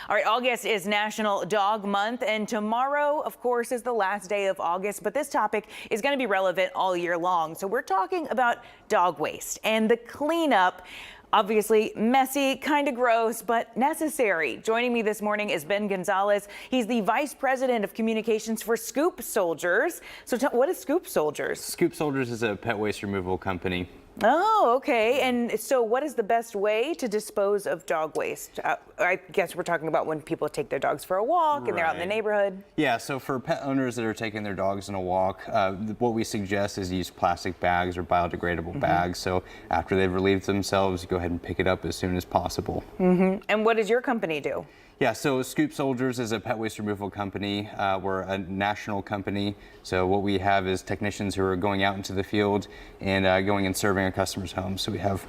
All right, August is National Dog Month, and tomorrow, of course, is the last day of August, but this topic is going to be relevant all year long. So we're talking about dog waste and the cleanup. Obviously messy, kind of gross, but necessary. Joining me this morning is Ben Gonzalez. He's the Vice President of Communications for Scoop Soldiers. So what is Scoop Soldiers? Scoop Soldiers is a pet waste removal company. Oh, okay. And so what is the best way to dispose of dog waste? I guess we're talking about when people take their dogs for a walk and they're out in the neighborhood. Yeah, so for pet owners that are taking their dogs on a walk, what we suggest is use plastic bags or biodegradable bags. So after they've relieved themselves, go ahead and pick it up as soon as possible. And what does your company do? Yeah, so Scoop Soldiers is a pet waste removal company. We're a national company. So what we have is technicians who are going out into the field and going and serving our customers' homes. So we have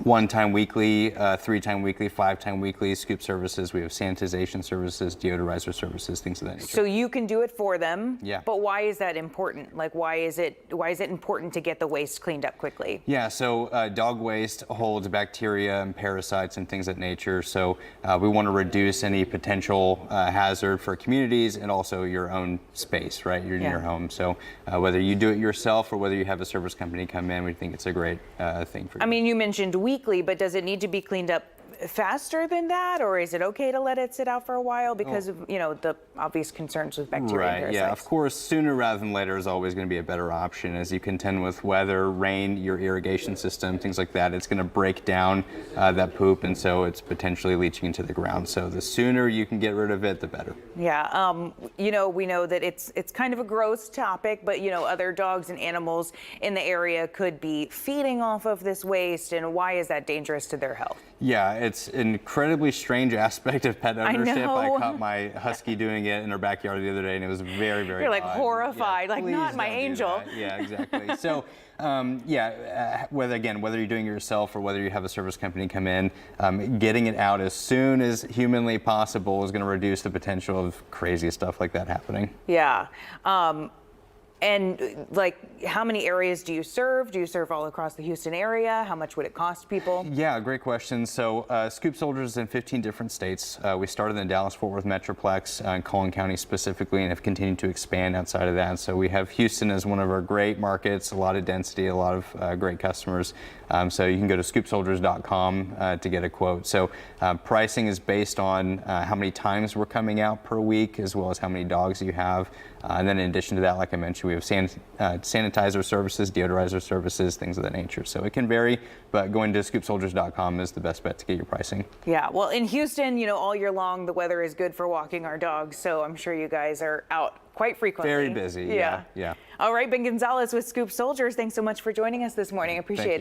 1 time weekly, 3 time weekly, 5 time weekly scoop services. We have sanitization services, deodorizer services, things of that nature. So you can do it for them. Yeah. But why is that important? Like, why is it important to get the waste cleaned up quickly? Yeah, so dog waste holds bacteria and parasites and things of that nature. So we want to reduce any potential hazard for communities and also your own space, right? You're in your home. So whether you do it yourself or whether you have a service company come in, we think it's a great thing for you. I mean, you mentioned weekly, but does it need to be cleaned up faster than that, or is it okay to let it sit out for a while because of, you know, the obvious concerns with bacteria and parasites? Yeah, of course, sooner rather than later is always going to be a better option. As you contend with weather, rain, your irrigation system, things like that, it's going to break down that poop, and so it's potentially leaching into the ground. So the sooner you can get rid of it, the better. Yeah, you know, we know that it's kind of a gross topic, but, you know, other dogs and animals in the area could be feeding off of this waste, and why is that dangerous to their health? Yeah, it's an incredibly strange aspect of pet ownership. I caught my husky doing it in her backyard the other day, and it was very, very You're like odd. horrified, Yeah, like, not my angel. Yeah, exactly. So, whether you're doing it yourself or whether you have a service company come in, getting it out as soon as humanly possible is going to reduce the potential of crazy stuff like that happening. Yeah. And like, how many areas do you serve? Do you serve all across the Houston area? How much would it cost people? Yeah, great question. So Scoop Soldiers is in 15 different states. We started in the Dallas-Fort Worth Metroplex in Collin County specifically, and have continued to expand outside of that. So we have Houston as one of our great markets, a lot of density, a lot of great customers. So you can go to scoopsoldiers.com to get a quote. So pricing is based on how many times we're coming out per week, as well as how many dogs you have. And then in addition to that, like I mentioned, we have sanitizer services, deodorizer services, things of that nature. So it can vary, but going to scoopsoldiers.com is the best bet to get your pricing. Yeah. Well, in Houston, you know, all year long, the weather is good for walking our dogs. So I'm sure you guys are out quite frequently. Very busy. Yeah. All right, Ben Gonzalez with Scoop Soldiers. Thanks so much for joining us this morning. I appreciate it.